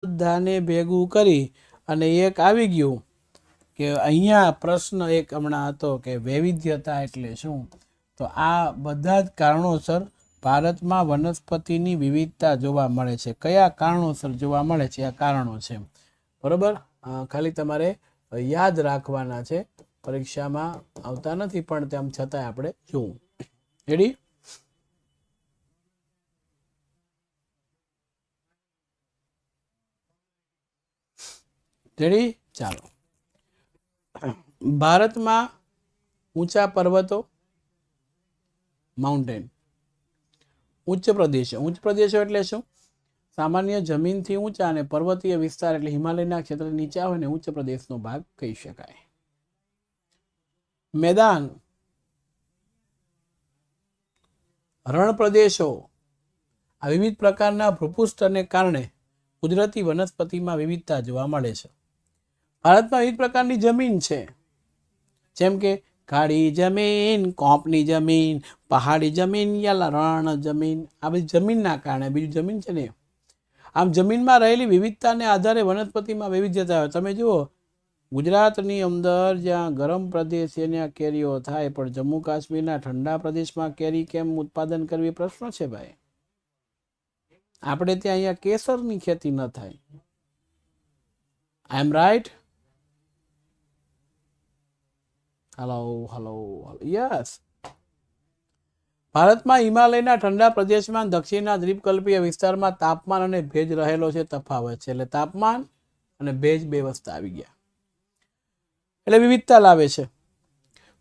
બધાને ભેગું કરી અને એક આવી ગયું કે અહીંયા પ્રશ્ન એક હમણાં હતો કે વૈવિધ્યતા એટલે શું. તો આ બધા જ કારણોસર ભારતમાં વનસ્પતિની વિવિધતા જોવા મળે છે. કયા કારણોસર જોવા મળે છે? આ કારણો છે, બરોબર. ખાલી તમારે યાદ રાખવાના છે, પરીક્ષામાં આવતા નથી પણ તેમ છતાંય આપણે જોવું. રેડી? રેડી? ચાલો. ભારતમાં ઊંચા પર્વતો, માઉન્ટેન, ઉચ્ચ પ્રદેશો. ઉચ્ચ પ્રદેશો એટલે શું? સામાન્ય જમીનથી ઊંચા અને પર્વતીય વિસ્તાર એટલે હિમાલયના ક્ષેત્ર નીચા હોય ને ઉચ્ચ પ્રદેશનો ભાગ કહી શકાય. મેદાન, રણ પ્રદેશો. આ વિવિધ પ્રકારના ભૂપૃષ્ઠને કારણે કુદરતી વનસ્પતિમાં વિવિધતા જોવા મળે છે. ભારતમાં વિવિધ પ્રકારની જમીન છે, જેમ કે કાળી જમીન, કોપની જમીન, પહાડી જમીન, યા રણ જમીન. આ બધી જમીનના કારણે, બીજું જમીન છે ને. આમ જમીનમાં રહેલી વિવિધતાને આધારે વનસ્પતિમાં વૈવિધ્યતા હોય. તમે જુઓ, ગુજરાતની અંદર જ્યાં ગરમ પ્રદેશ છે ત્યાં કેરીઓ થાય, પણ જમ્મુ કાશ્મીરના ઠંડા પ્રદેશમાં કેરી કેમ ઉત્પાદન કરવી પ્રશ્ન છે ભાઈ. આપણે ત્યાં અહીંયા કેસરની ખેતી ન થાય. આઈ એમ રાઈટ? Hello hello yes. ભારતમાં હિમાલયના ઠંડા પ્રદેશમાં દક્ષિણના દ્વીપકલ્પીય વિસ્તારમાં તાપમાન અને ભેજ રહેલો છે. તફાવત છે એટલે તાપમાન અને ભેજ બે વસ્તુ આવી ગયા એટલે વિવિધતા લાવે છે.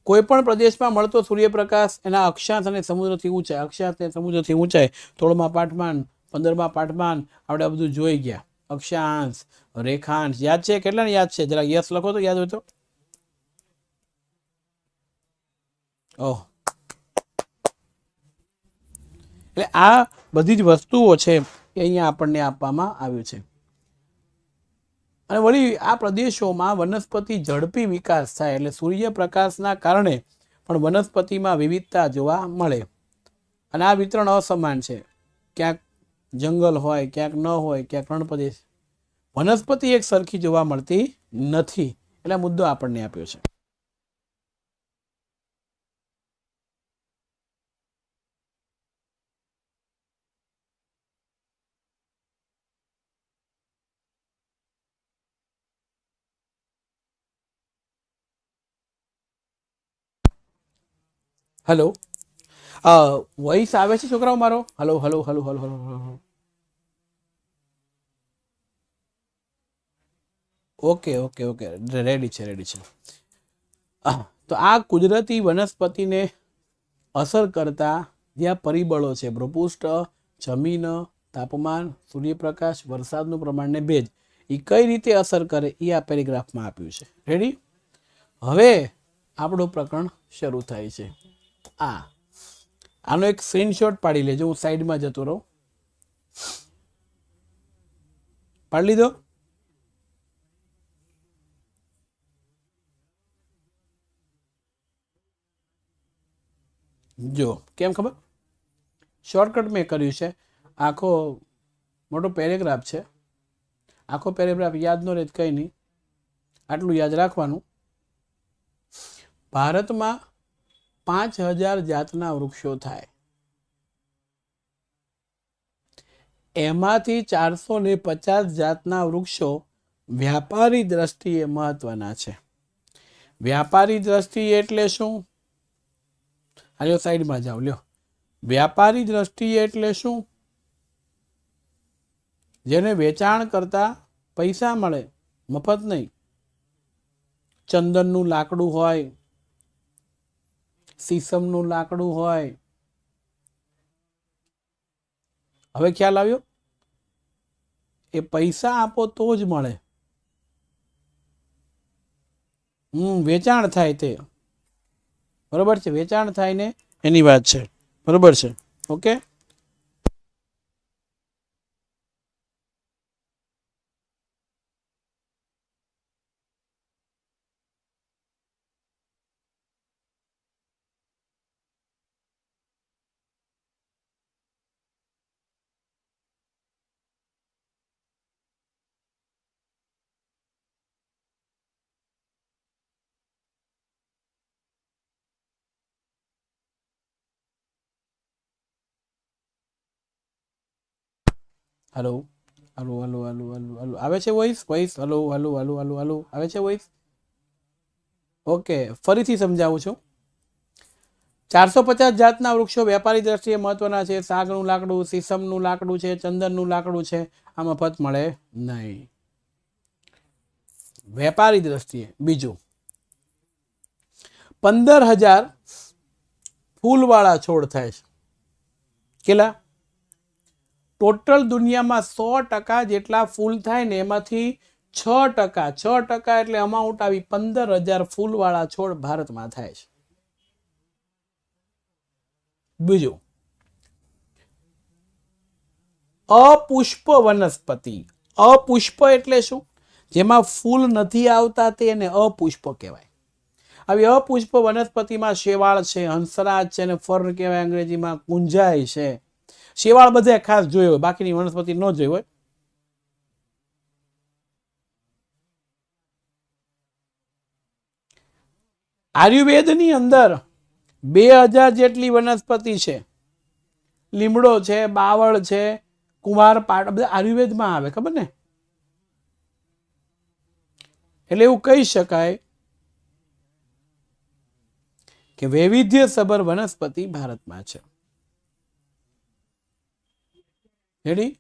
કોઈ પણ પ્રદેશમાં મળતો સૂર્યપ્રકાશ એના અક્ષાંશ અને સમુદ્રથી ઊંચાઈ, અક્ષાંશ અને સમુદ્રથી ઊંચાઈ 16મા પાઠમાં 15મા પાઠમાં આપણે આ બધું જોઈ ગયા. અક્ષાંશ, રેખાંશ યાદ છે? કેટલાને યાદ છે? જરા યસ લખો તો, યાદ હોય તો. ઓહ, એટલે આ બધી જ વસ્તુઓ છે એ અહીંયા આપણને આપવામાં આવ્યું છે. અને વળી આ પ્રદેશોમાં વનસ્પતિ ઝડપી વિકાસ થાય એટલે સૂર્યપ્રકાશના કારણે પણ વનસ્પતિમાં વિવિધતા જોવા મળે. અને આ વિતરણ અસમાન છે. ક્યાંક જંગલ હોય, ક્યાંક ન હોય, ક્યાંક રણ પ્રદેશ. વનસ્પતિ એક સરખી જોવા મળતી નથી. એટલે મુદ્દો આપણને આપ્યો છે. હલો, વોઇસ આવે છે છોકરાઓ મારો? Hello hello hello hello hello hello. Okay okay okay, ready છે, રેડી છે. તો આ કુદરતી વનસ્પતિને અસર કરતા જ્યાં પરિબળો છે, ભૂપૃષ્ઠ, જમીન, તાપમાન, સૂર્યપ્રકાશ, વરસાદનું પ્રમાણ ને ભેજ, એ કઈ રીતે અસર કરે એ આ પેરેગ્રાફમાં આપ્યું છે. રેડી? હવે આપણું પ્રકરણ શરૂ થાય છે. આનો એક સ્ક્રીનશોટ પાડી લેજો. હું સાઈડમાં જતો રહું. પાડી લીધો? જો કેમ ખબર? શોર્ટકટ મેં કર્યું છે. આખો મોટો પેરેગ્રાફ છે. આખો પેરેગ્રાફ યાદ ન રહે કંઈ નહીં, આટલું યાદ રાખવાનું. ભારતમાં 5000 જાતના વૃક્ષો થાય. એમાંથી 450 જાતના વૃક્ષો વ્યાપારી દ્રષ્ટિએ મહત્વના છે. વ્યાપારી દ્રષ્ટિએ એટલે શું? આ સાઈડમાં જાઓ લ્યો. વ્યાપારી દ્રષ્ટિએ એટલે શું? જેને વેચાણ કરતા પૈસા મળે, મફત નહીં. ચંદનનું લાકડું હોય, સીસમનું લાકડું હોય. હવે ખ્યાલ આવ્યો? એ પૈસા આપો તો જ મળે. વેચાણ થાય તે, બરોબર છે. વેચાણ થાય ને એની વાત છે, બરોબર છે. Okay. Hello hello hello hello hello hello આવે છે voice voice hello hello hello hello hello આવે છે વોઇસ? ઓકે, ફરીથી સમજાવું છું. 450 જાતના વૃક્ષો વ્યાપારી દ્રષ્ટિએ મહત્વના છે. સાગનું લાકડું, સીસમનું લાકડું છે, ચંદનનું લાકડું છે. આ મફત મળે નહીં વેપારી દ્રષ્ટિએ. બીજું, 15,000 ફૂલવાળા છોડ થાય છે. કેટલા? ટોટલ દુનિયામાં 100% જેટલા ફૂલ થાય ને એમાંથી 6% એટલે અમાઉન્ટ આવી 15,000 ફૂલવાળા છોડ ભારતમાં થાય છે. બીજું, અપુષ્પ વનસ્પતિ. અપુષ્પ એટલે શું? જેમાં ફૂલ નથી આવતા તેને અપુષ્પ કહેવાય. આવી અપુષ્પ વનસ્પતિમાં શેવાળ છે, હંસરાજ છે ને ફર્ન કહેવાય અંગ્રેજીમાં, કુંજાય છે. શેવાળ બધે ખાસ જોયો હોય, બાકીની વનસ્પતિ ન જોઈ હોય. આયુર્વેદની અંદર 2000 જેટલી વનસ્પતિ છે. લીમડો છે, બાવળ છે, કુમારપાટ, બધા આયુર્વેદમાં આવે, ખબર ને? એટલે એવું કહી શકાય કે વૈવિધ્યસભર વનસ્પતિ ભારતમાં છે. રેડી?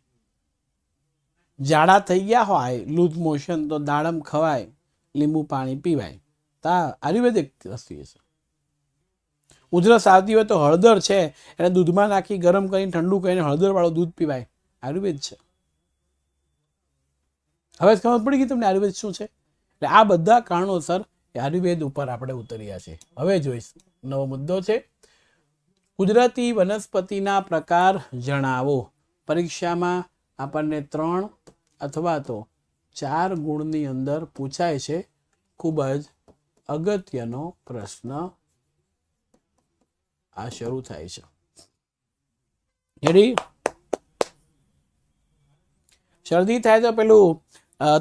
ઝાડા થઈ ગયા હોય, લૂઝ મોશન, તો દાડમ ખવાય, લીંબુ પાણી પીવાય. તા આયુર્વેદિક વસ્તુ છે. ઉધરસ આવતી હોય તો હળદર છે એને દૂધમાં નાખી ગરમ કરીને ઠંડુ કરીને હળદરવાળું દૂધ પીવાય. આયુર્વેદ છે. હવે ખબર પડી ગઈ તમને આયુર્વેદ શું છે? એટલે આ બધા કારણોસર આયુર્વેદ ઉપર આપણે ઉતર્યા છે. હવે જોઈશું નવો મુદ્દો છે, કુદરતી વનસ્પતિના પ્રકાર જણાવો. પરીક્ષામાં આપણને 3 અથવા તો 4 ગુણની અંદર પૂછાય છે. ખૂબ જ અગત્યનો પ્રશ્ન આ શરૂ થાય છે. શરદી થાય તો પેલું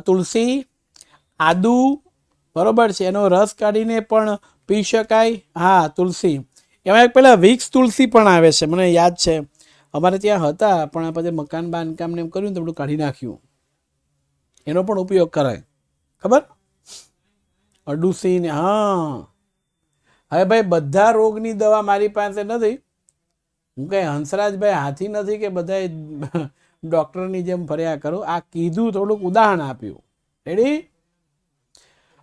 તુલસી, આદુ, બરોબર છે, એનો રસ કાઢીને પણ પી શકાય. હા, તુલસી. એમાં એક પેલા વિક્સ તુલસી પણ આવે છે, મને યાદ છે. અમારે ત્યાં હતા પણ પછી મકાન બાંધકામ ને એમ કર્યું તો બધું કાઢી નાખ્યું. એનો પણ ઉપયોગ કરાય, ખબર? અડુસી ને. હા, હવે ભાઈ બધા રોગની દવા મારી પાસે નથી. હું કઈ હંસરાજભાઈ હાથી નથી કે બધા ડોક્ટરની જેમ ફર્યા કરું. આ કીધું, થોડુંક ઉદાહરણ આપ્યું. રેડી?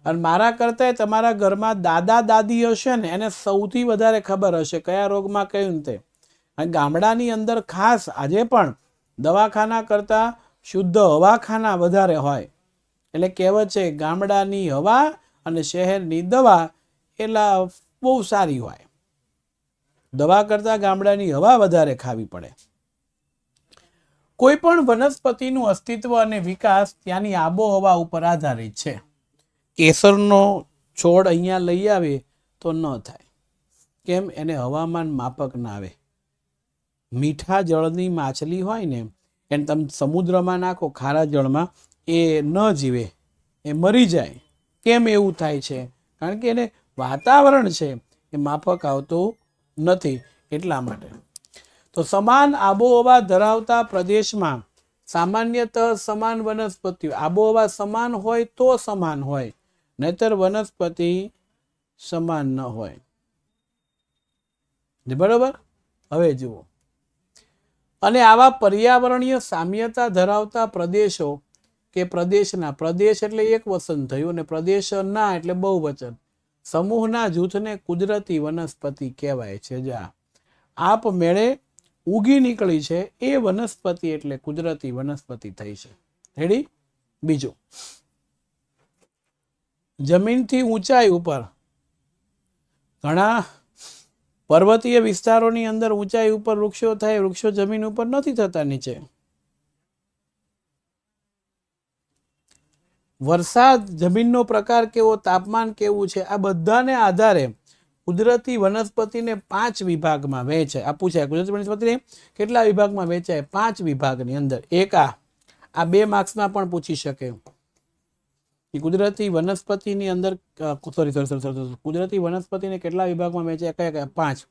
અને મારા કરતા તમારા ઘરમાં દાદા દાદી હશે ને એને સૌથી વધારે ખબર હશે કયા રોગમાં કયું તે. અને ગામડાની અંદર ખાસ આજે પણ દવાખાના કરતા શુદ્ધ હવાખાના વધારે હોય. એટલે કહેવત છે ગામડાની હવા અને શહેરની દવા એટલે બહુ સારી હોય. દવા કરતા ગામડાની હવા વધારે ખાવી પડે. કોઈ પણ વનસ્પતિનું અસ્તિત્વ અને વિકાસ ત્યાંની આબોહવા ઉપર આધારિત છે. કેસરનો છોડ અહીંયા લઈ આવે તો ન થાય. કેમ? એને હવામાન માફક ના આવે. મીઠા જળની માછલી હોય ને એને તમે સમુદ્રમાં નાખો, ખારા જળમાં, એ ન જીવે, એ મરી જાય. કેમ એવું થાય છે? કારણ કે એને વાતાવરણ છે એ માફક આવતું નથી, એટલા માટે. તો સમાન આબોહવા ધરાવતા પ્રદેશમાં સામાન્યતઃ સમાન વનસ્પતિઓ, આબોહવા સમાન હોય તો સમાન હોય, નહીતર વનસ્પતિ સમાન ન હોય. બરોબર? હવે જુઓ, અને આવા પર્યાવરણીય સામ્યતા ધરાવતા પ્રદેશો કે પ્રદેશના, પ્રદેશ એટલે એક વસન થયું અને પ્રદેશના એટલે બહુવચન, સમૂહના જૂથને કુદરતી વનસ્પતિ કહેવાય છે. જા આપમેળે ઉગી નીકળી છે એ વનસ્પતિ એટલે કુદરતી વનસ્પતિ થઈ છે. રેડી? બીજું, જમીનથી ઊંચાઈ ઉપર ઘણા પર્વતીય વિસ્તારોની અંદર ઊંચાઈ ઉપર વૃક્ષો થાય, વૃક્ષો જમીન ઉપર નથી થતા નીચે. વરસાદ, જમીનનો પ્રકાર કેવો, તાપમાન કેવું છે, આ બધાને આધારે કુદરતી વનસ્પતિને 5 વિભાગમાં વહેંચાય. આ પૂછાય કુદરતી વનસ્પતિને કેટલા વિભાગમાં વહેંચાય? 5 વિભાગની અંદર. એક આ 2 માર્ક્સમાં પણ પૂછી શકે. કુદરતી વનસ્પતિની અંદર કુદરતી વનસ્પતિને કેટલા વિભાગમાં વહેંચાય? કયા કયા? 5.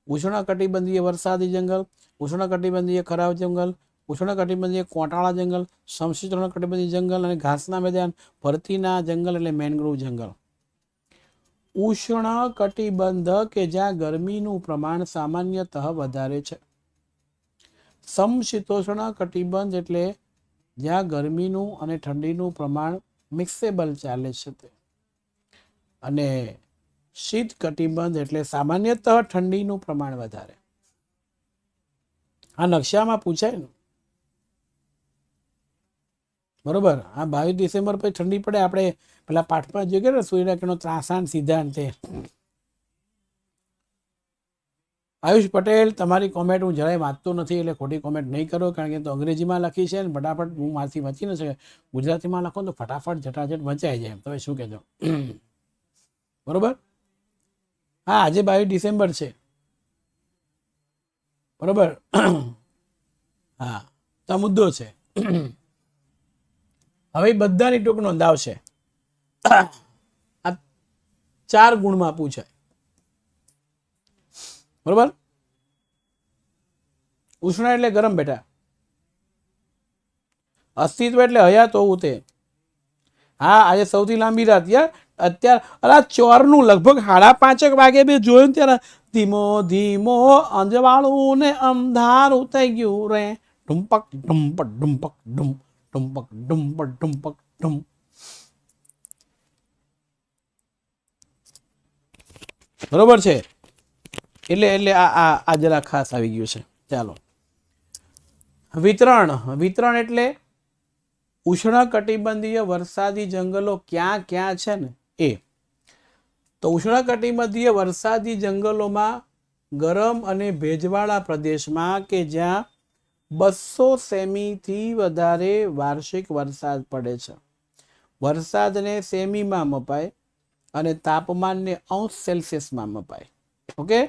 ઉષ્ણકટિબંધીય વરસાદી જંગલ, ઉષ્ણકટિબંધીય ખરાબ જંગલ, ઉષ્ણકટિબંધીય કોટાળા જંગલ, સમશીતોષ્ણ કટિબંધીય જંગલ અને ઘાસના મેદાન, ભરતીના જંગલ એટલે મેનગ્રોવ જંગલ. ઉષ્ણ કટિબંધ કે જ્યાં ગરમીનું પ્રમાણ સામાન્યતઃ વધારે છે. સમશીતોષ્ણ કટિબંધ એટલે જ્યાં ગરમીનું અને ઠંડીનું પ્રમાણ મિક્સેબલ ચાલે છે તે. અને શીત કટિબંધ એટલે સામાન્યતઃ ઠંડીનું પ્રમાણ વધારે. આ નકશામાં પૂછાય ને, બરોબર. આ 22 ડિસેમ્બર પછી ઠંડી પડે. આપણે પેલા પાઠમાં જોઈએ ને સૂર્યના ત્રાસાન સિદ્ધાંત. આયુષ પટેલ, તમારી કોમેન્ટ હું જરાય વાંચતો નથી એટલે ખોટી કોમેન્ટ નહીં કરો, કારણ કે તો અંગ્રેજીમાં લખી છે ને ફટાફટ હું મારથી વાંચી ન શકે. ગુજરાતીમાં લખો તો ફટાફટ જટાજટ વંચાઈ જાય. તમે શું કહેજો? બરોબર. હા, આજે 22 ડિસેમ્બર છે. બરોબર. હા, તો મુદ્દો છે. હવે બધાની ટૂંક નોંધ આવશે. આ 4 ગુણમાં પૂછાય. બરોબર. ઉષ્ણ એટલે ગરમ બેટા. અસ્તિત્વ એટલે હયાત હોવું તે. હા, આજે સૌથી લાંબી રાત યાર. અત્યારે ચોરનું લગભગ 5:30 વાગે બે જોયું ત્યારે ધીમો ધીમો અંજવાળું ને અંધારું થઈ ગયું રે. ઢુંપક ઢુંપક ઢુંપક ઢુમ ઢુંપક ઢુંપક ઢુંપક ઢુમ. બરોબર છે. એટલે આ જરા ખાસ આવી ગયું છે. ચાલો, વિતરણ એટલે ઉષ્ણકટિબંધીય વરસાદી જંગલો ક્યાં ક્યાં છે ને એ. તો ઉષ્ણકટિબંધીય વરસાદી જંગલોમાં ગરમ અને ભેજવાળા પ્રદેશમાં કે જ્યાં 200 સેમીથી વધારે વાર્ષિક વરસાદ પડે છે. વરસાદને સેમીમાં મપાય અને તાપમાનને અંશ સેલ્સિયસમાં મપાય. ઓકે,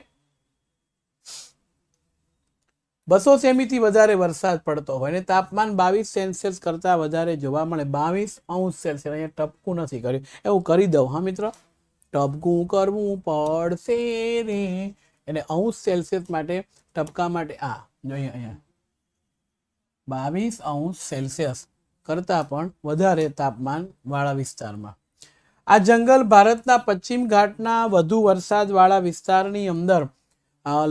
200 સેમીથી વધારે વરસાદ પડતો હોય અને તાપમાન 22 સેલ્સિયસ કરતાં વધારે જોવા મળે. 22°C. અહીંયા ટપકું નથી કર્યું, એવું કરી દઉં. હા મિત્ર, ટપકું કરવું પડશે રે. એટલે અંશ સેલ્સિયસ માટે ટપકા માટે આ જોઈએ અહીંયા 22°C કરતાં પણ વધારે તાપમાન વાળા વિસ્તારમાં. આ જંગલ ભારતના પશ્ચિમ ઘાટના વધુ વરસાદવાળા વિસ્તારની અંદર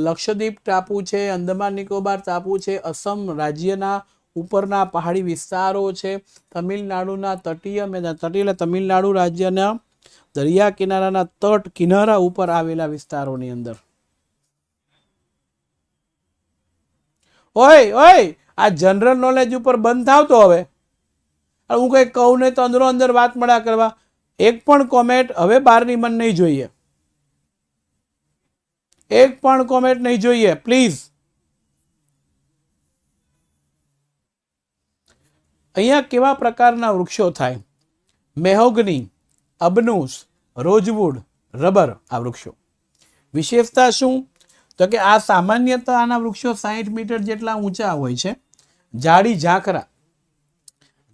લક્ષદ્વીપ ટાપુ છે, અંદમાન નિકોબાર ટાપુ છે, અસમ રાજ્યના ઉપરના પહાડી વિસ્તારો છે, તમિલનાડુના તટીય મેદાન, તટીય તમિલનાડુ રાજ્યના દરિયા કિનારાના તટ કિનારા ઉપર આવેલા વિસ્તારોની અંદર. ઓય આ જનરલ નોલેજ ઉપર બંધ થાવ તો હવે. હું કઈ કહું નહીં તો અંદરો અંદર વાત મળ્યા કરવા. એક પણ કોમેન્ટ હવે બહારની મન નહીં જોઈએ. એક પણ કોમેન્ટ નહીં જોઈએ પ્લીઝ. અહીંયા કેવા પ્રકારના વૃક્ષો થાય? મેહોગની, અબનુસ, રોઝવુડ, રબર. આ વૃક્ષો વિશેષતા શું? તો કે આ સામાન્યતઃ આના વૃક્ષો 60 મીટર જેટલા ઊંચા હોય છે. જાડી ઝાકરા.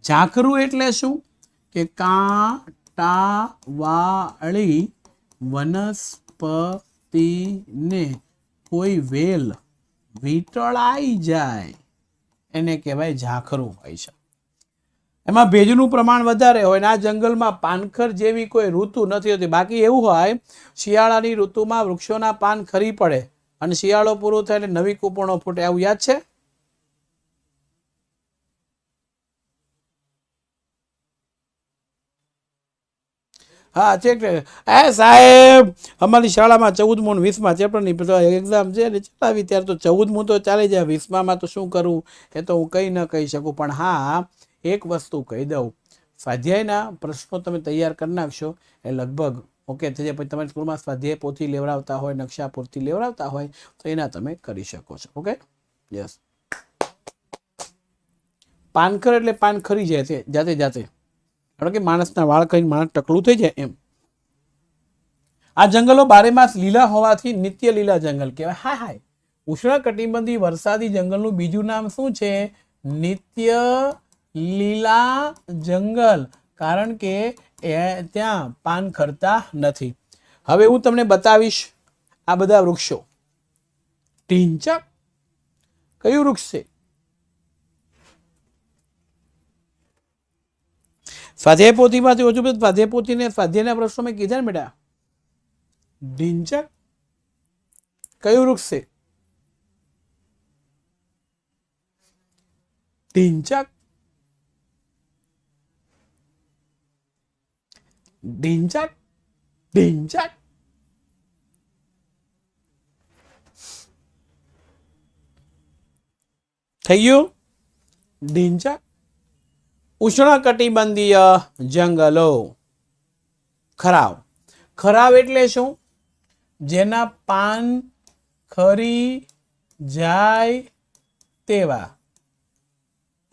ઝાકરું એટલે શું? કે કાંટાવાળી વનસ્પતિને કોઈ વેલ વીંટળાઈ જાય એને કહેવાય ઝાખરું હોય છે. એમાં ભેજનું પ્રમાણ વધારે હોય ને આ જંગલમાં પાનખર જેવી કોઈ ઋતુ નથી હોતી. બાકી એવું હોય શિયાળાની ઋતુમાં વૃક્ષોના પાન ખરી પડે અને શિયાળો પૂરો થાય એટલે નવી કૂપણો ફૂટે. આવું યાદ છે? હા, ચેક. સાહેબ, અમારી શાળામાં 14મું અને 20મા ચેપ્ટરની એક્ઝામ છે ને ચલાવી ત્યારે તો 14મું તો ચાલી જાય, 20માં તો શું કરવું એ તો હું કંઈ ન કહી શકું. પણ હા, એક વસ્તુ કહી દઉં, સ્વાધ્યાયના પ્રશ્નો તમે તૈયાર કરી નાખશો એ લગભગ ઓકે થઈ જાય. પછી તમારી સ્કૂલમાં સ્વાધ્યાય પોથી લેવડાવતા હોય, નકશા પૂરતી લેવડાવતા હોય તો એના તમે કરી શકો છો. Okay, yes. પાનખર એટલે પાન ખરી જાય છે જાતે જાતે, કારણ કે માણસના વાળ કરીને માણસ ટકલું થઈ જાય એમ. આ જંગલો 12 માસ લીલા હોવાથી નિત્ય લીલા જંગલ કહેવાય. હાય, ઉષ્ણકટિબંધી વરસાદી જંગલનું બીજું નામ શું છે? નિત્ય લીલા જંગલ, કારણ કે ત્યાં પાન ખરતા નથી. હવે હું તમને બતાવીશ આ બધા વૃક્ષો. ઢીંચક કયું વૃક્ષ છે? સ્વાધ્યાય પોથીમાંથી ઓછું બધું સ્વાધ્યાય પોથીને સ્વાધ્યાયના પ્રશ્નો મેં કીધા ને બેટા. ઢીંચક કયું વૃક્ષ છે? ઢીંચક. ઢીંચક ઢીંચક. થઈ ગયું. ઢીંચક. ઉષ્ણકટિબંધીય જંગલો. ખરાવ. ખરાવ એટલે શું? જેના પાન ખરી જાય તેવા.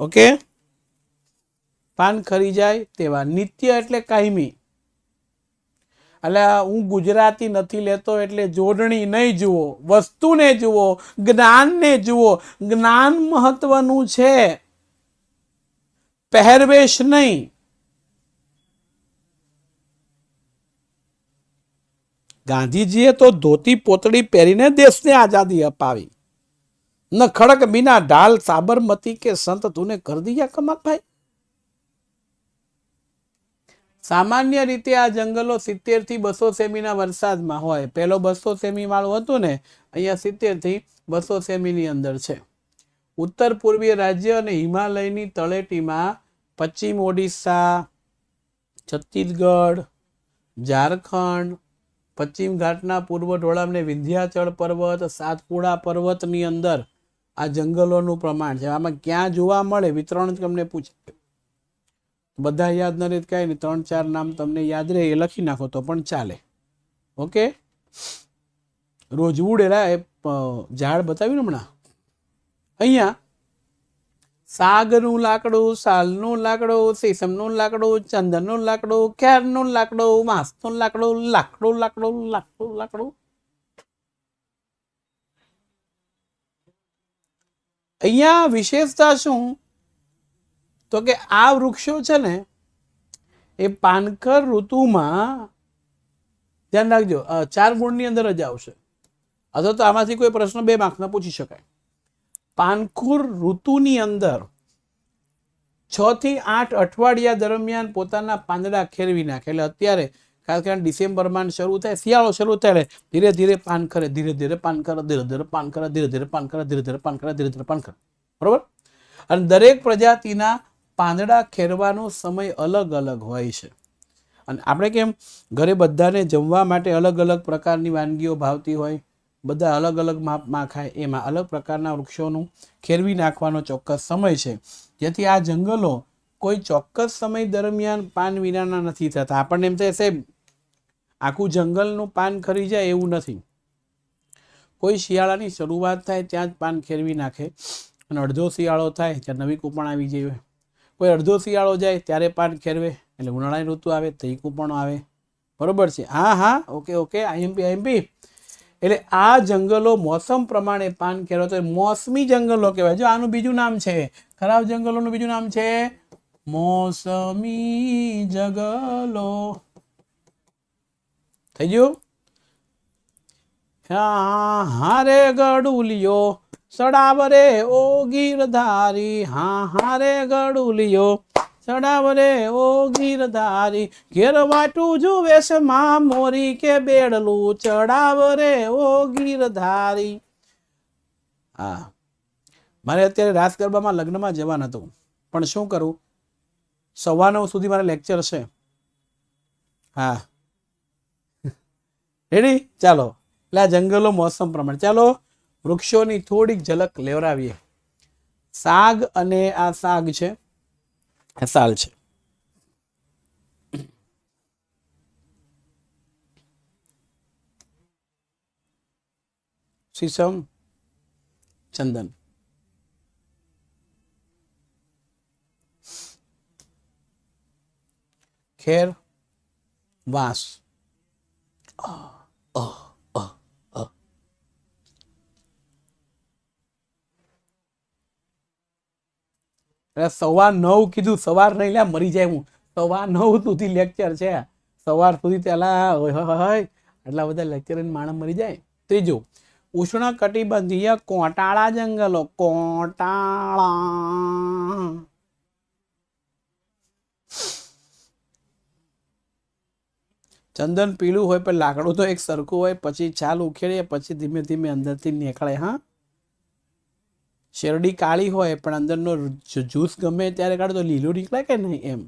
ઓકે, પાન ખરી જાય તેવા. નિત્ય એટલે કાયમી. એટલે હું ગુજરાતી નથી લેતો એટલે જોડણી નહીં જુઓ, વસ્તુને જુઓ, જ્ઞાનને જુઓ. જ્ઞાન મહત્વનું છે, પહેરવેશ નહીં. ગાંધીજીએ તો ધોતી પોતળી પહેરીને દેશને આઝાદી અપાવી. ન ખડક બીના ઢાલ સાબરમતી કે સંત તુને કર દિયા કમાલ. ભાઈ, સામાન્ય રીતે આ જંગલો 70 થી 200 સેમીના વરસાદમાં હોય. પેલો 200 સેમી વાળું હતું ને, અહીંયા 70 થી 200 સેમીની અંદર છે. ઉત્તર પૂર્વીય રાજ્ય અને હિમાલયની તળેટીમાં પશ્ચિમ ઓડિશા, છત્તીસગઢ, ઝારખંડ, પશ્ચિમ ઘાટના પૂર્વ ઢોળાવને વિંધ્યાચળ પર્વત, સાતપુડા પર્વતની અંદર આ જંગલોનું પ્રમાણ છે. આમાં ક્યાં જોવા મળે વિતરણ તમને પૂછે, બધા યાદ ન રહે કાંઈ નહીં, 3-4 નામ તમને યાદ રહે એ લખી નાખો તો પણ ચાલે. ઓકે, રોજવુડ એરા ઝાડ બતાવ્યું ને હમણાં. અહીંયા સાગનું લાકડું, સાલનું લાકડું, સીસમનું લાકડું, ચંદનનું લાકડું, ખેરનું લાકડું, વાંસનું લાકડું, લાકડું લાકડું લાકડું લાકડું. અહીંયા વિશેષતા શું? તો કે આ વૃક્ષો છે ને એ પાનખર ઋતુમાં, ધ્યાન રાખજો, 4 ગુણની અંદર જ આવશે, અથવા તો આમાંથી કોઈ પ્રશ્ન 2 માર્કના પૂછી શકાય. પાનખુર ઋતુની અંદર 6 થી 8 અઠવાડિયા દરમિયાન પોતાના પાંદડા ખેરવી નાખે. એટલે અત્યારે ખાસ કરીને ડિસેમ્બરમાં શરૂ થાય, શિયાળો શરૂ થાય, ધીરે ધીરે પાન ખરે, ધીરે ધીરે પાન ખરે, ધીરે ધીરે પાન ખરે, ધીરે ધીરે પાન ખરે, ધીરે ધીરે પાન ખરે, ધીરે ધીરે પાન ખરે. બરોબર. અને દરેક પ્રજાતિના પાંદડા ખેરવાનો સમય અલગ અલગ હોય છે. અને આપણે કેમ ઘરે બધાને જમવા માટે અલગ અલગ પ્રકારની વાનગીઓ ભાવતી હોય, બધા અલગ અલગ માપમાં ખાય, એમાં અલગ પ્રકારના વૃક્ષોનું ખેરવી નાખવાનો ચોક્કસ સમય છે. જેથી આ જંગલો કોઈ ચોક્કસ સમય દરમિયાન પાન વિનાના નથી થતા. આપણને એમ થાય સાહેબ આખું જંગલનું પાન ખરી જાય, એવું નથી. કોઈ શિયાળાની શરૂઆત થાય ત્યાં જ પાન ખેરવી નાખે, અને અડધો શિયાળો થાય ત્યાં નવી કૂપણ આવી જાય. કોઈ અડધો શિયાળો જાય ત્યારે પાન ખેરવે, એટલે ઉનાળાની ઋતુ આવે તો એ કૂપણો આવે. બરોબર છે? હા હા, ઓકે ઓકે, આઈએમપી. એટલે આ જંગલો મોસમ પ્રમાણે પાન ખેરો તો મોસમી જંગલો કહેવાય. જો આનું બીજું નામ છે, ખરાબ જંગલોનું બીજું નામ છે મોસમી જંગલો. થઈ ગયું? હારે ગડુલિયો સડાવરે ઓ ગીરધારી, હારે ગડુલિયો સડાવરે ઓ ગીરધારી, ઘેર વાટું જુએ છે માં મોરી કે બેડલું ચડાવરે ઓ ગીરધારી. હા, મારે અત્યારે રાસ ગરબામાં લગ્નમાં જવાનું હતું, પણ શું કરું, 9:15 સુધી મારે લેક્ચર છે. હા, રેડી? ચાલો. એટલે આ જંગલો મોસમ પ્રમાણે. ચાલો વૃક્ષોની થોડીક ઝલક લેવડાવીએ. સાગ, અને આ સાગ છે, આ સાલ છે. સીસમ, ચંદન. ખેર, વાંસ. સવા 9 કીધું, સવાર નહીં લ્યા, મરી જાય હું. 9:15 સુધી લેક્ચર છે, સવાર સુધી પેલા આટલા બધા લેક્ચર માણસ મરી જાય. ત્રીજું, ઉષ્ણ કટિબંધીય કોટાળા જંગલો. કોટાળા ચંદન પીળું હોય પણ લાકડું તો એક સરખું હોય, પછી છાલ ઉખેડીએ પછી ધીમે ધીમે અંદરથી નીકળે. હા, શેરડી કાળી હોય પણ અંદરનો જ્યુસ ગમે ત્યારે કાઢો તો લીલું નીકળે કે નહીં એમ.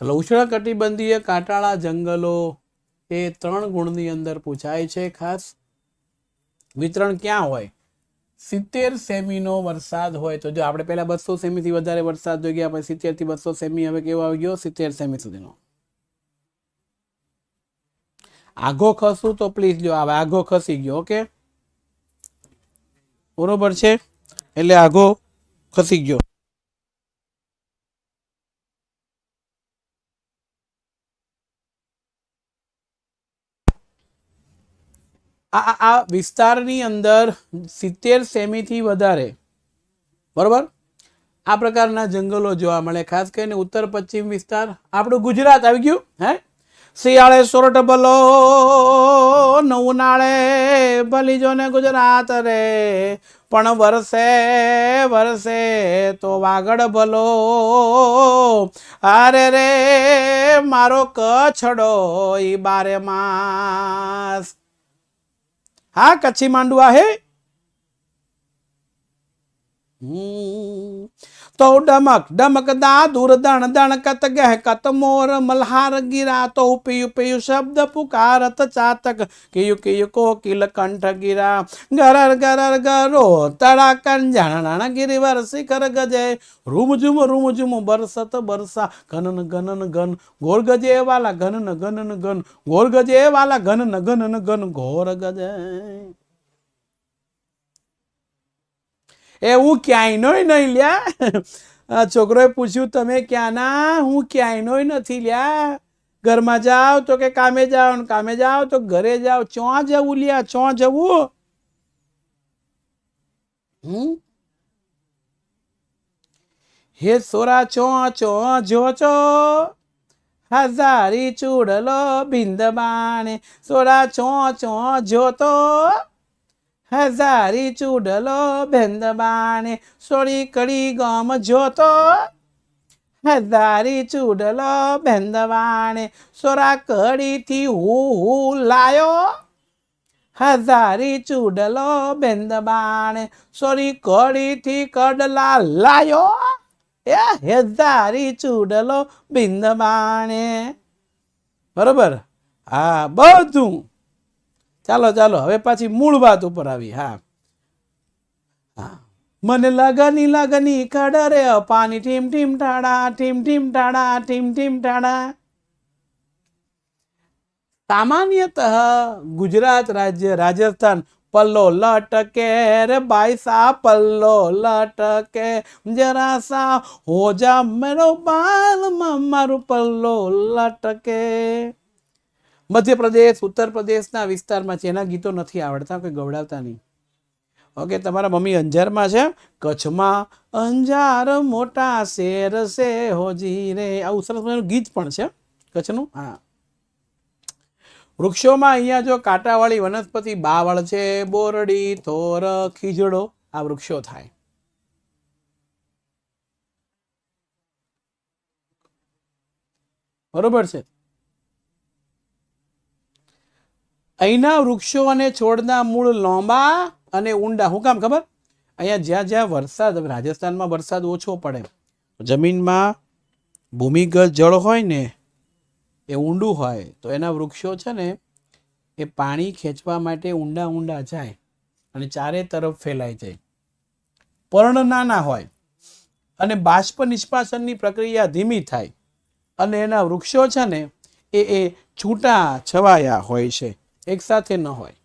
ચલો, ઉષ્ણકટિબંધીય કાંટાળા જંગલો એ 3 ગુણની અંદર પૂછાય છે. ખાસ વિતરણ ક્યાં હોય? 70 સેમીનો વરસાદ હોય તો જો આપણે પહેલા 200 સેમીથી વધારે વરસાદ જોઈ ગયા, પછી 70 થી 200 સેમી, હવે કેવો આવી ગયો 70 સેમી સુધીનો. આઘો ખસું તો પ્લીઝ લ્યો, હવે આઘો ખસી ગયો. ઓકે, બરોબર છે, એટલે આઘો ખસી ગયો. આ વિસ્તારની અંદર 70 સેમીથી વધારે, બરોબર, આ પ્રકારના જંગલો જોવા મળે. ખાસ કરીને ઉત્તર પશ્ચિમ વિસ્તાર, આપણું ગુજરાત આવી ગયું. હે, શિયાળે સોરઠ ભલો ને ઉનાળે ભલી જો ને ગુજરાત રે, પણ વરસે વરસે તો વાગડ ભલો. અરે રે મારો કચ્છડો ઈ 12 માસ. હા, કચ્છી માંડવા હે. તો ડમક ડમક દા દૂર દણ દણ કત ગહ કત મોર મલ્હાર ગીરા, તો પિયુ પિયુ શબ્દ પુકારત ચાતક, કિયુ કિયુ કોકિલ કંઠ ગીરા. ગરર ગરર ગરો તડા કંજણ ગિરિવર શિખર ગજે, રૂમ ઝુમ બરસત બરસા, ઘનન ઘનન ઘન ઘોર ગજે વાલા, ઘનન ઘનન ઘન ઘોર ગજે વાલા, ઘનન ઘનન ઘન ઘોર ગજે. એ હું ક્યાંયનો નહીં લ્યા. છોકરોએ પૂછ્યું તમે ક્યાંના? હું ક્યાંયનો નથી લ્યા. ઘરમાં જાઓ તો કે કામે જાઓ, કામે જાઓ તો ઘરે જાઓ. ચોં જવું લ્યા, ચોં જવું? હે સોરા ચોં ચોં જો ચો, હજારી ચૂડલો બિંદ બાણે. સોરા ચોં ચોં જોતો, હજારી ચૂડલો ભેંદ બાણે. સોરી કડી ગમ જોતો, હજારી ચૂડલો ભેંદ બાણે. સોરા કડીથી હું લાયો, હજારી ચૂડલો ભેંદ બાણે. સોરી કડીથી કડલા લાયો, એ હજારી ચૂડલો બિંદ બાણે. બરોબર, હા, બધું. ચાલો ચાલો, હવે પાછી મૂળ વાત ઉપર આવી. હા, મને લગની કડરે પાણી ટીમ ટીમ ટાડા, ટીમ ટીમ ટાડા, ટીમ ટીમ ટાડા. સામાન્યતઃ ગુજરાત રાજ્ય, રાજસ્થાન પલ્લો લટકે રે બાઈસા, પલ્લો લટકે જરા સા હો જા મેરો બાલ મારું પલ્લો લટકે. મધ્યપ્રદેશ, ઉત્તર પ્રદેશના વિસ્તારમાં છે. એના ગીતો નથી આવડતા, કોઈ ગવડાવતા નહીં. ઓકે, તમારા મમ્મી અંજારમાં છે. કચ્છમાં અંજાર મોટા શેર સે હોજી રે, આવું સરસ મજાનું ગીત પણ છે કચ્છનું. હા, વૃક્ષોમાં અહીંયા જો કાંટાવાળી વનસ્પતિ બાવળ છે, બોરડી, થોર, ખીજડો, આ વૃક્ષો થાય. બરોબર છે. અહીંના વૃક્ષો અને છોડના મૂળ લાંબા અને ઊંડા. શું કામ ખબર? અહીંયા જ્યાં જ્યાં વરસાદ, રાજસ્થાનમાં વરસાદ ઓછો પડે, જમીનમાં ભૂમિગત જળ હોય ને એ ઊંડું હોય, તો એના વૃક્ષો છે ને એ પાણી ખેંચવા માટે ઊંડા ઊંડા જાય અને ચારે તરફ ફેલાઈ જાય. પર્ણ નાના હોય અને બાષ્પ નિષ્પાસનની પ્રક્રિયા ધીમી થાય, અને એના વૃક્ષો છે ને એ છૂટા છવાયા હોય છે, એક સાથે ન હોય.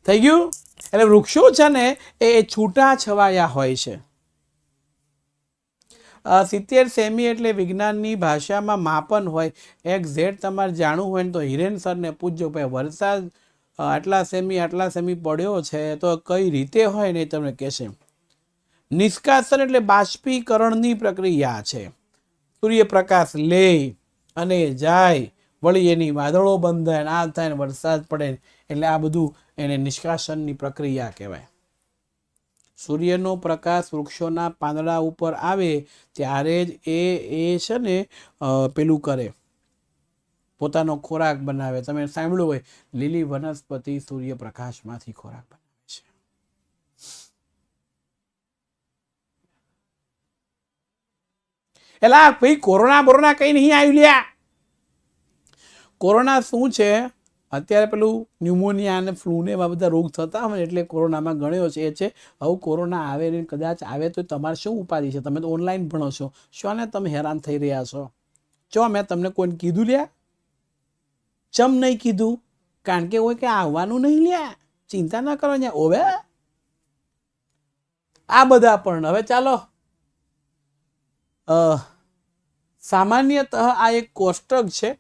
થઈ ગયું? એટલે વૃક્ષો છે ને એ છૂટા છવાયા હોય છે. 70 સેમી એટલે વિજ્ઞાનની ભાષામાં માપન હોય. એક્ઝેક્ટ તમારે જાણવું હોય ને તો હિરેન સરને પૂછજો ભાઈ વરસાદ આટલા સેમી પડ્યો છે તો કઈ રીતે હોય ને તમને કહેશે. નિષ્કાસન એટલે બાષ્પીકરણની પ્રક્રિયા છે. સૂર્યપ્રકાશ લે અને જાય, વળી એની વાદળો બંધાય, આ થાય ને વરસાદ પડે, એટલે આ બધું એને નિષ્કાસનની પ્રક્રિયા કહેવાય. સૂર્યનો પ્રકાશ વૃક્ષોના પાંદડા ઉપર આવે ત્યારે જ એ છે ને પેલું કરે, પોતાનો ખોરાક બનાવે. તમે સાંભળ્યું હોય લીલી વનસ્પતિ સૂર્યપ્રકાશમાંથી ખોરાક બનાવે છે. એટલે ભાઈ કોરોના કઈ નહીં આવ્યું લ્યા. કોરોના શું છે? અત્યારે પેલું ન્યુમોનિયા અને ફ્લૂ ને એવા બધા રોગ થતા હોય એટલે કોરોનામાં ગણ્યો છે. એ છે હવે કોરોના આવે ને કદાચ આવે તો તમારે શું ઉપાધિ છે? તમે તો ઓનલાઈન ભણો છો, શું ને તમે હેરાન થઈ રહ્યા છો? ચો મેં તમને કોઈને કીધું લ્યા? ચમ નહીં કીધું? કારણ કે હોય કે આવવાનું નહીં લ્યા, ચિંતા ના કરો ત્યાં. ઓવે આ બધા પણ હવે ચાલો સામાન્યતઃ આ એક કોષ્ટક છે.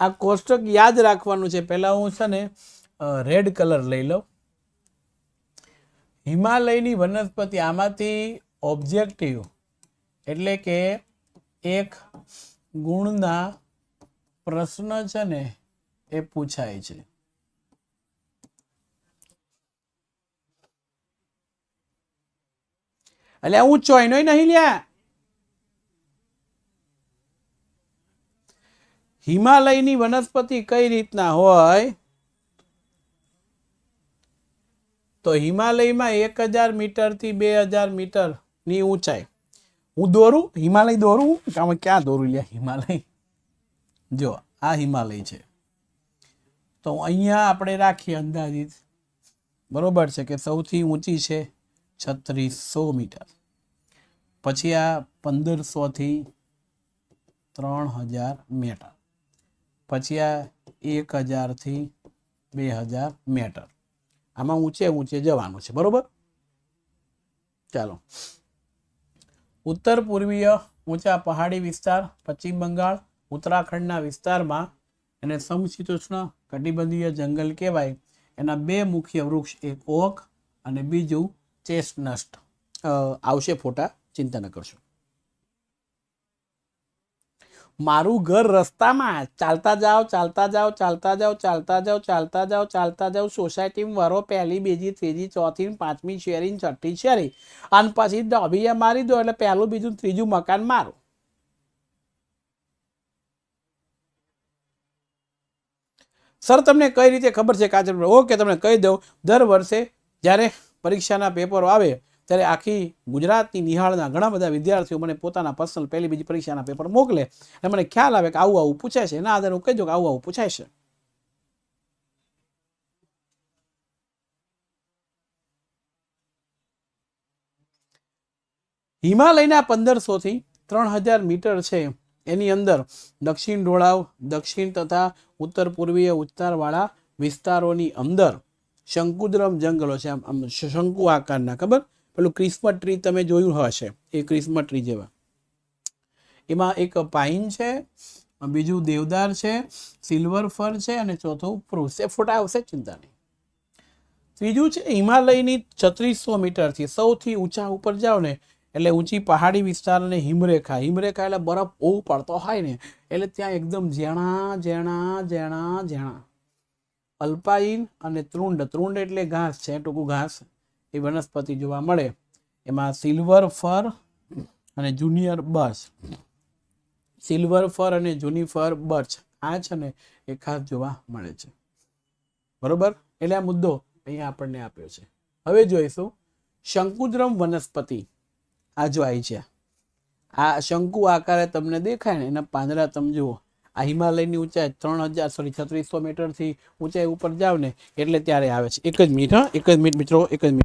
આ કોષ્ટક યાદ રાખવાનું છે. પહેલા હું છે ને રેડ કલર લઈ લઉં. હિમાલયની વનસ્પતિ, આમાંથી ઓબ્જેક્ટિવ એટલે કે એક ગુણના પ્રશ્ન છે ને એ પૂછાય છે. એટલે હું ચોઈનો નહીં લ્યા. હિમાલયની વનસ્પતિ કઈ રીતના હોય? તો હિમાલયમાં 1000 મીટરથી 2000 મીટરની ઊંચાઈ. હું દોરું હિમાલય દોરું? ક્યાં દોરું લ્યા હિમાલય? જો આ હિમાલય છે તો અહીંયા આપણે રાખીએ અંદાજિત, બરોબર છે કે સૌથી ઊંચી છે 3600 મીટર. પછી આ 1500 થી 3000 મીટર. પછી આ 1000 થી 2000 મીટર. આમાં ઊંચે જવાનું છે, બરોબર? ચાલો, ઉત્તર પૂર્વીય ઊંચા પહાડી વિસ્તાર, પશ્ચિમ બંગાળ, ઉત્તરાખંડના વિસ્તારમાં એને સમશીતોષ્ણ કટિબંધીય જંગલ કહેવાય. એના બે મુખ્ય વૃક્ષ, એક ઓક અને બીજું ચેસ્ટનટ. આવશે ફોટા, ચિંતા ન કરશો. મારું ઘર રસ્તામાં, ચાલતા જાઓ. સોસાયટીમાં વરો, પહેલી, બીજી, ત્રીજી, ચોથી, પાંચમી શેરી, છઠ્ઠી શેરી, અને પછી ડોબીએ મારી દો એટલે પહેલું, બીજું, ત્રીજું મકાન મારું. સર તમને કઈ રીતે ખબર છે કાચર? ઓકે, તમને કહી દઉં. દર વર્ષે જ્યારે પરીક્ષાના પેપરો આવે ત્યારે આખી ગુજરાતની નિહાળના ઘણા બધા વિદ્યાર્થીઓ મને પોતાના પર્સનલ પહેલી બીજી પરીક્ષાના પેપર મોકલે અને મને ખ્યાલ આવે કે આવું પૂછાય છે. એના આધારે હું કહી દઉં કે આવું પૂછાય છે. હિમાલયના 1500 થી 3000 મીટર છે. એની અંદર દક્ષિણ ઢોળાવ, દક્ષિણ તથા ઉત્તર પૂર્વીય ઉત્તરવાળા વિસ્તારોની અંદર શંકુદ્રમ જંગલો છે. આમ શંકુ આકારના, ખબર? પેલું ક્રિસ્મસ ટ્રી તમે જોયું હશે, એ ક્રિસ્મસ ટ્રી જેવા. એમાં એક પાઇન છે, બીજું દેવદાર છે, સિલ્વર ફર છે અને ચોથું પ્રુસ. એ ફોટા આવશે, ચિંતા નહીં. ત્રીજું છે હિમાલયની 3600 મીટરથી સૌથી ઊંચા ઉપર જાઓ ને એટલે ઊંચી પહાડી વિસ્તાર અને હિમરેખા. હિમરેખા એટલે બરફ બહુ પડતો હોય ને એટલે ત્યાં એકદમ ઝેણા અલ્પાઇન અને તૃંડ. તૃંડ એટલે ઘાસ છે, ટૂંકું ઘાસ. એ વનસ્પતિ જોવા મળે. એમાં સિલ્વર ફર અને જુનિયર બર્ચ, સિલ્વર ફર અને જુનિફર બર્ચ આ છે ને એ ખાસ જોવા મળે છે, બરોબર? એટલે આ મુદ્દો અહીંયા આપણને આપ્યો છે. હવે જોઈશું શંકુદ્રમ વનસ્પતિ. આ જો આવી છે, આ શંકુ આકારે તમને દેખાય ને એના પાંદડા તમે જુઓ. આ હિમાલયની ઊંચાઈ 3600 મીટરથી ઊંચાઈ ઉપર જાવ ને એટલે ત્યારે આવે છે. એક જ મિનિટ મિત્રો, એક જ મિનિટ.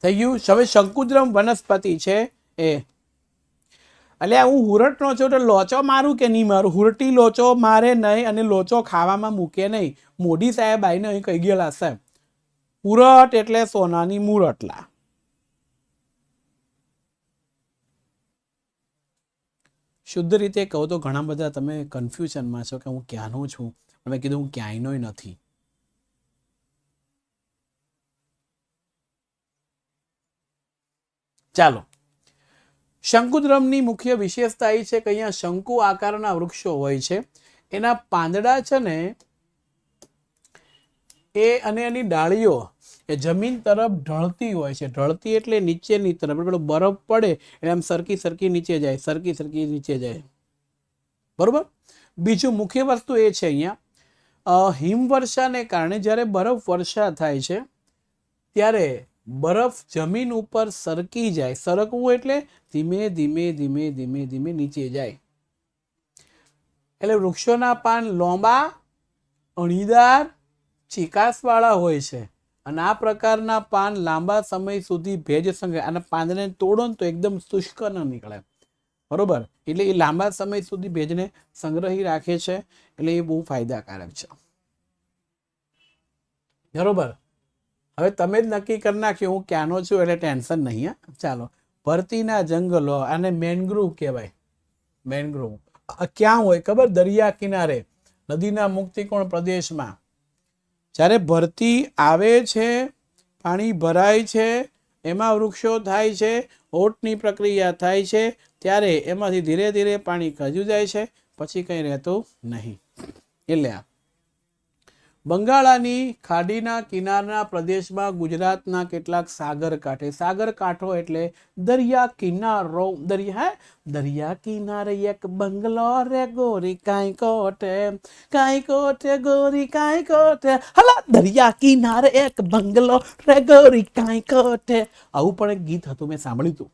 થઈ ગયું. હવે શંકુદ્રમ વનસ્પતિ છે એ. એટલે હું હુરટનો છું તો લોચો મારું કે નહીં મારું? હુરટી લોચો મારે નહીં અને લોચો ખાવામાં મૂકે નહીં. મોદી સાહેબ આવીને અહીં કહી ગયેલા સાહેબ, હુરટ એટલે સોનાની મૂરટલા. શુદ્ધ રીતે કહું તો ઘણા બધા તમે કન્ફ્યુઝનમાં છો કે હું ક્યાંનો છું. મેં કીધું હું ક્યાંયનો નથી. ચાલો, શંકુદ્રમની મુખ્ય વિશેષતા એ છે કે અહીંયા શંકુ આકારના વૃક્ષો હોય છે. એના પાંદડા છે ને એ અને એની ડાળીઓ એ જમીન તરફ ઢળતી હોય છે. ઢળતી એટલે નીચેની તરફ. પેલો બરફ પડે એટલે આમ સરકી સરકી નીચે જાય, સરકી સરકી નીચે જાય. બરોબર. બીજું મુખ્ય વસ્તુ એ છે અહીંયા હિમવર્ષાને કારણે જ્યારે બરફ વર્ષા થાય છે ત્યારે બરફ જમીન ઉપર સરકી જાય. સરકવું એટલે ધીમે ધીમે ધીમે ધીમે ધીમે નીચે જાય. એટલે વૃક્ષોના પાન લાંબા, અણીદાર, ચીકાસવાળા હોય છે અને આ પ્રકારના પાન લાંબા સમય સુધી ભેજ સંગ્રહ. અને પાંદને તોડો ને તો એકદમ શુષ્ક ન નીકળે. બરોબર. એટલે એ લાંબા સમય સુધી ભેજને સંગ્રહી રાખે છે. એટલે એ બહુ ફાયદાકારક છે. બરોબર. હવે તમે જ નક્કી કરી નાખ્યું હું ક્યાંનો છું એટલે ટેન્શન નહીં. ચાલો, ભરતીના જંગલો આને મેનગ્રુવ કહેવાય. મેનગ્રુવ ક્યાં હોય ખબર? દરિયા કિનારે, નદીના મુક્તિકોણ પ્રદેશમાં. જ્યારે ભરતી આવે છે, પાણી ભરાય છે, એમાં વૃક્ષો થાય છે, ઓટની પ્રક્રિયા થાય છે, ત્યારે એમાંથી ધીરે ધીરે પાણી ખજું જાય છે, પછી કંઈ રહેતું નહીં. એટલે બંગાળાની ખાડીના કિનારના પ્રદેશમાં ગુજરાતના કેટલાક સાગર કાંઠે. સાગર કાંઠો એટલે દરિયા કિનારો. દરિયા કિનારે એક બંગલો રે ગોરી કાંઈ કોઠે ગોરી કાંઈ કોઠે. હલા દરિયા કિનારે એક બંગલો રે ગોરી કાંઈ કોઠે. આવું પણ એક ગીત હતું, મેં સાંભળ્યું હતું.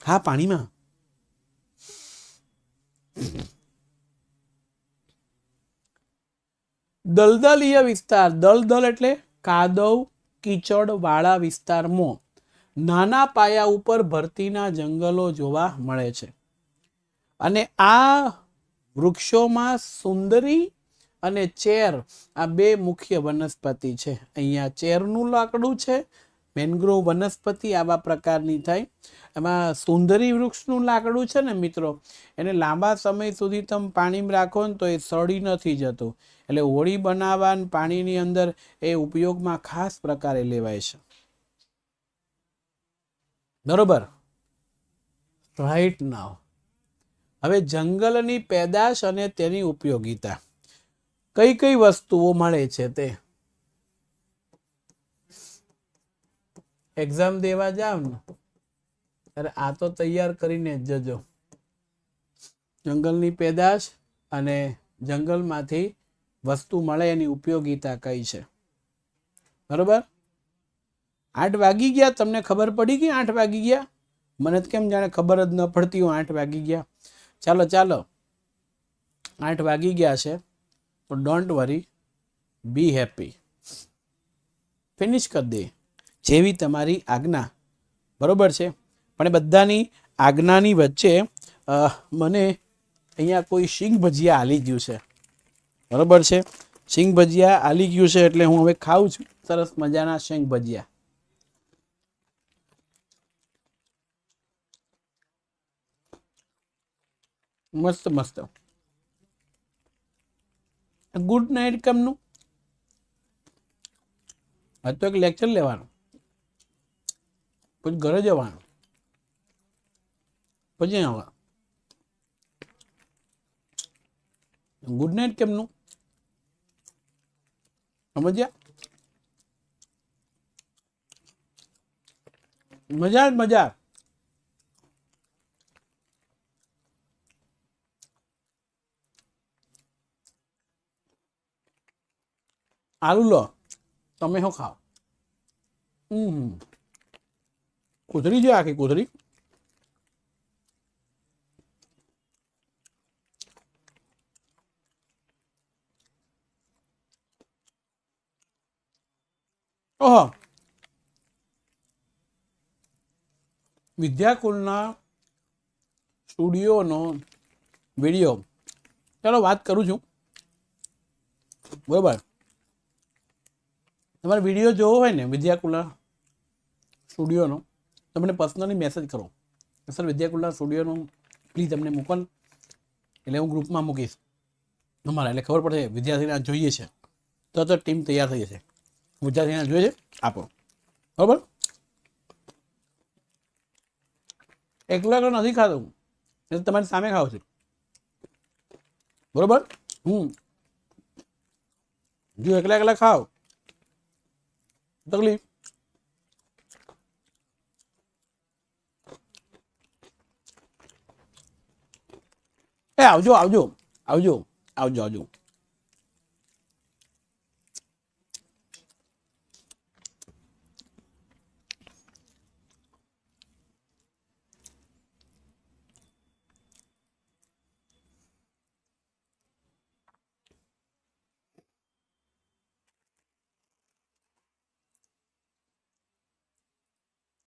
હા, પાણીમાં. દલદલીય વિસ્તાર. દલદલ એટલે કાદવ કીચડ વાળા વિસ્તારમાં નાના પાયા ઉપર ભરતીના જંગલો જોવા મળે છે. અને આ વૃક્ષોમાં સુંદરી અને ચેર આ બે મુખ્ય વનસ્પતિ છે. અહીંયા ચેરનું લાકડું છે. મેનગ્રોવ વનસ્પતિ આવા પ્રકારની થાય. એમાં સુંદરી વૃક્ષનું લાકડું છે ને મિત્રો, એને લાંબા સમય સુધી તમે પાણીમાં રાખો ને તો એ સડી નથી જતું. એટલે હોળી બનાવવા પાણીની અંદર એ ઉપયોગમાં ખાસ પ્રકારે લેવાય છે. બરોબર. રાઈટ નાવ હવે જંગલની પેદાશ અને તેની ઉપયોગિતા. કઈ કઈ વસ્તુઓ મળે છે તે એક્ઝામ દેવા જાવ ને ત્યારે આ તો તૈયાર કરીને જ જજો. જંગલની પેદાશ અને જંગલમાંથી વસ્તુ મળે એની ઉપયોગિતા કઈ છે. બરોબર. 8 વાગી ગયા. તમને ખબર પડી ગઈ 8 વાગી ગયા? મને તો કેમ જાણે ખબર જ ન પડતી હું 8 વાગી ગયા. ચાલો ચાલો, 8 વાગી ગયા છે તો don't worry, B happy. Finish કરી દે જેવી તમારી આજ્ઞા. બરોબર છે. પણ એ બધાની આજ્ઞાની વચ્ચે મને અહીંયા કોઈ શીંગ ભજીયા આલી ગયું છે. બરોબર છે. શીંગ ભજીયા આલી ગયું છે એટલે હું હવે ખાઉં છું સરસ મજાના શીંગ ભજીયા. મસ્ત મસ્ત. ગુડ નાઇટ કેમનું? આજ તો એક લેક્ચર લેવાનું, પછી ઘરે જવાનું, પછી આવવા. ગુડ નાઇટ કેમનું? સમજ્યા? મજા જ મજા. આલુ લો, તમે શું ખાઓ? કોથળી છે આખી કોથળી. ઓહો, વિદ્યાકુલના સ્ટુડિયોનો વિડીયો, ચાલો વાત કરું છું, બરાબર. તમારે વિડીયો જોવો હોય ને વિદ્યાકુલના સ્ટુડિયોનો, તમને પર્સનલી મેસેજ કરો સર વિદ્યાકુલના સ્ટુડિયોનો પ્લીઝ તમને મોકલ, એટલે હું ગ્રુપમાં મૂકીશ અમારા, એટલે ખબર પડશે વિદ્યાર્થીને જોઈએ છે તો ટીમ તૈયાર થઈ જશે. વિદ્યાર્થીને જોઈએ છે આપો, બરાબર. એકલો નથી ખાતો, એટલે તમારી સામે ખાવ છું, બરાબર. જો એકલા ખાવ તકલીફ. આવજો આવજો આવજો આવજો આવજો.